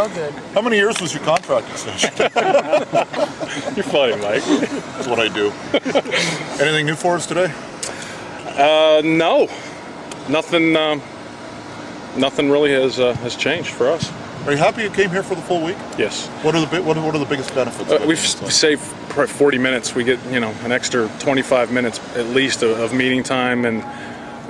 All good. How many years was your contract extension? You're funny, Mike. That's what I do. Anything new for us today? No. Nothing. Nothing really has changed for us. Are you happy you came here for the full week? Yes. What are the biggest benefits? We've saved probably 40 minutes. We get an extra 25 minutes at least of meeting time, and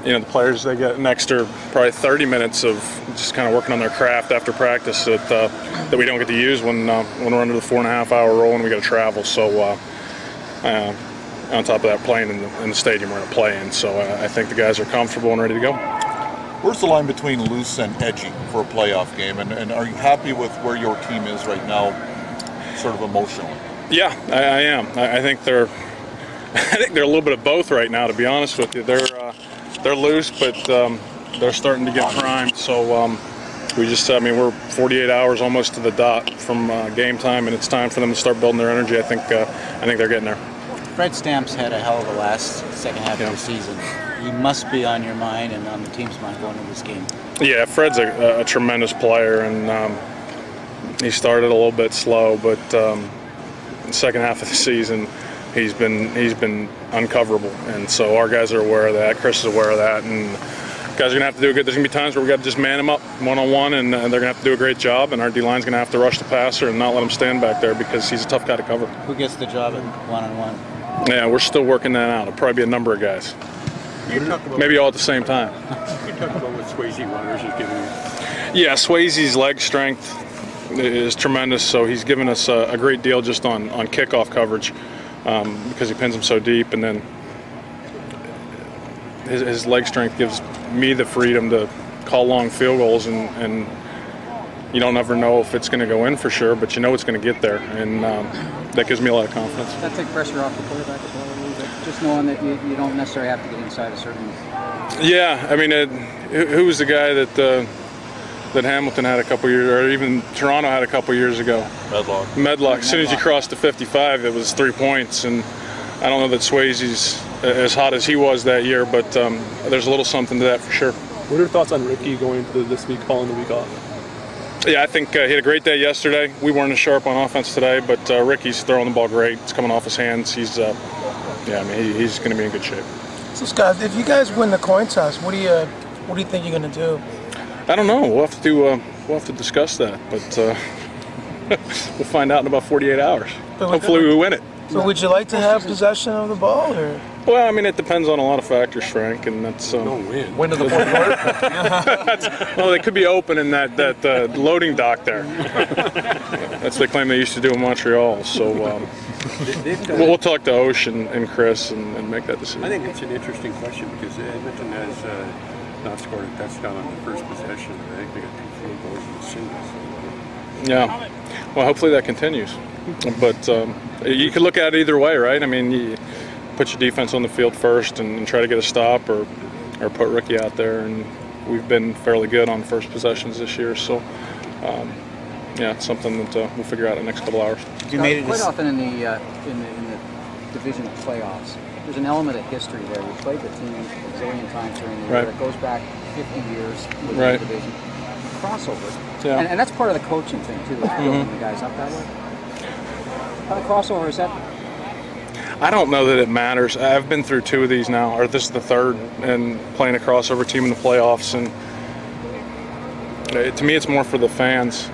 the players, they get an extra probably 30 minutes of just kind of working on their craft after practice that we don't get to use when we're under the 4.5-hour rule and we got to travel. So on top of that, playing in the stadium we're going to play in. So I think the guys are comfortable and ready to go. Where's the line between loose and edgy for a playoff game? And are you happy with where your team is right now, sort of emotionally? Yeah, I am. I think they're a little bit of both right now, to be honest with you. They're loose, but they're starting to get primed. So we're 48 hours almost to the dot from game time, and it's time for them to start building their energy. I think they're getting there. Fred Stamp's had a hell of a last second half of the season. He must be on your mind and on the team's mind going into this game. Yeah, Fred's a tremendous player, and he started a little bit slow, but the second half of the season he's been uncoverable, and so our guys are aware of that. Chris is aware of that, and guys are gonna have to do good. There's gonna be times where we got to just man them up one-on-one, and they're gonna have to do a great job, and our D-line's gonna have to rush the passer and not let him stand back there because he's a tough guy to cover. Who gets the job at one-on-one? Yeah, we're still working that out. It'll probably be a number of guys. Maybe all at the same time. You talk about what Swayze Wonders is giving you. Yeah, Swayze's leg strength is tremendous, so he's given us a great deal just on kickoff coverage because he pins them so deep, and then his leg strength gives me the freedom to call long field goals, and you don't ever know if it's going to go in for sure, but you know it's going to get there, and that gives me a lot of confidence. Does that take pressure off the quarterback as well a little bit? Just knowing that you don't necessarily have to get inside a certain... Yeah, I mean, who was the guy that Hamilton had a couple years, or even Toronto had a couple years ago? Medlock. As soon as you crossed the 55, it was 3 points, and I don't know that Swayze's as hot as he was that year, but there's a little something to that for sure. What are your thoughts on Ricky going into this week, calling the week off? Yeah, I think he had a great day yesterday. We weren't as sharp on offense today, but Ricky's throwing the ball great. It's coming off his hands. He's going to be in good shape. So Scott, if you guys win the coin toss, what do you think you're going to do? I don't know. We'll have to discuss that, but we'll find out in about 48 hours. Hopefully we win it. So would you like to have possession of the ball, or? Well, I mean, it depends on a lot of factors, Frank, and that's win to the fourth quarter. well, they could be open in that loading dock there. That's the claim they used to do in Montreal. So we'll talk to Osh and Chris and make that decision. I think it's an interesting question because Edmonton has not scored a touchdown on the first possession. I think they got 2 field goals in the singles. Yeah. Well, hopefully that continues. But you could look at it either way, right? I mean, you put your defense on the field first and try to get a stop, or put Ricky out there, and we've been fairly good on first possessions this year. So, yeah, it's something that we'll figure out in the next couple hours. Quite often in the division playoffs, there's an element of history there. We played the team a zillion times during the year. It goes back 50 years within the division. Crossover. Yeah. And that's part of the coaching thing, too, is building the guys up that way. How the crossover is that? I don't know that it matters. I've been through 2 of these now, or this is the third, and playing a crossover team in the playoffs. And to me, it's more for the fans.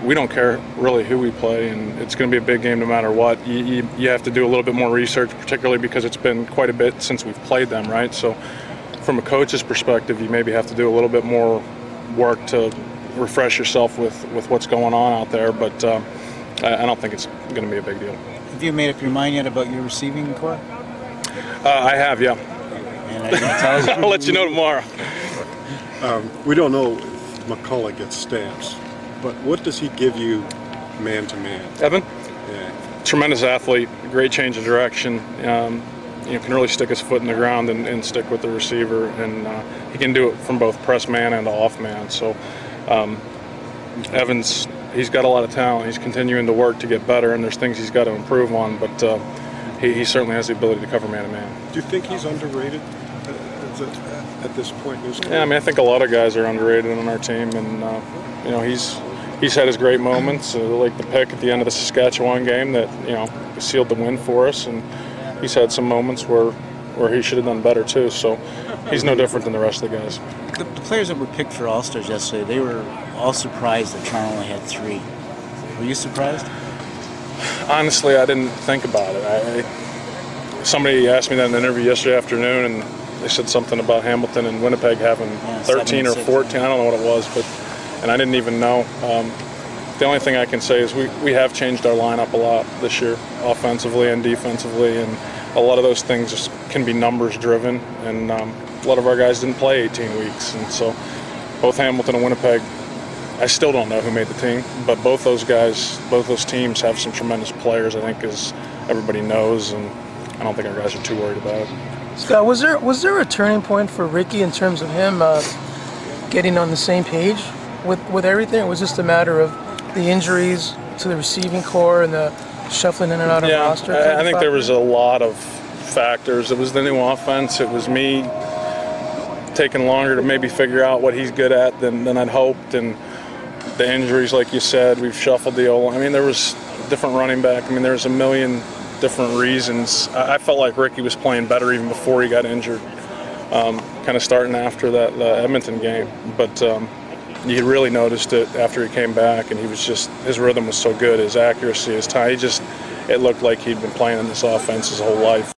We don't care really who we play, and it's going to be a big game no matter what. You have to do a little bit more research, particularly because it's been quite a bit since we've played them, right? So from a coach's perspective, you maybe have to do a little bit more work to refresh yourself with what's going on out there, but I don't think it's going to be a big deal. Have you made up your mind yet about your receiving core? I have, yeah. And I'll let you know tomorrow. We don't know if McCullough gets stamps, but what does he give you man-to-man? Evan? Yeah. Tremendous athlete, great change of direction. Can really stick his foot in the ground and stick with the receiver, and he can do it from both press man and off man. So Evans, he's got a lot of talent. He's continuing to work to get better, and there's things he's got to improve on, but he certainly has the ability to cover man-to-man. Do you think he's underrated? at this point in his career? Yeah, I mean, I think a lot of guys are underrated on our team, and you know, he's had his great moments, like the pick at the end of the Saskatchewan game that, you know, sealed the win for us, and he's had some moments where he should have done better too. So he's no different than the rest of the guys. The players that were picked for All-Stars yesterday, they were all surprised that Toronto only had 3. Were you surprised? Honestly, I didn't think about it. Somebody asked me that in an interview yesterday afternoon, and they said something about Hamilton and Winnipeg having 13 or 14. I don't know what it was, and I didn't even know. The only thing I can say is we have changed our lineup a lot this year, offensively and defensively, and a lot of those things just can be numbers driven, and a lot of our guys didn't play 18 weeks, and so both Hamilton and Winnipeg, I still don't know who made the team, but both those teams have some tremendous players, I think, as everybody knows, and I don't think our guys are too worried about it. Scott, was there a turning point for Ricky in terms of him getting on the same page with everything? It was just a matter of the injuries to the receiving core and the shuffling in and out of roster? I think there was a lot of factors. It was the new offense. It was me taking longer to maybe figure out what he's good at than I'd hoped, and the injuries, like you said, we've shuffled the O-line. I mean, there was different running back. I mean, there was a million different reasons. I felt like Ricky was playing better even before he got injured, kind of starting after the Edmonton game. But you really noticed it after he came back, and he was just, his rhythm was so good, his accuracy, his time. It looked like he'd been playing in this offense his whole life.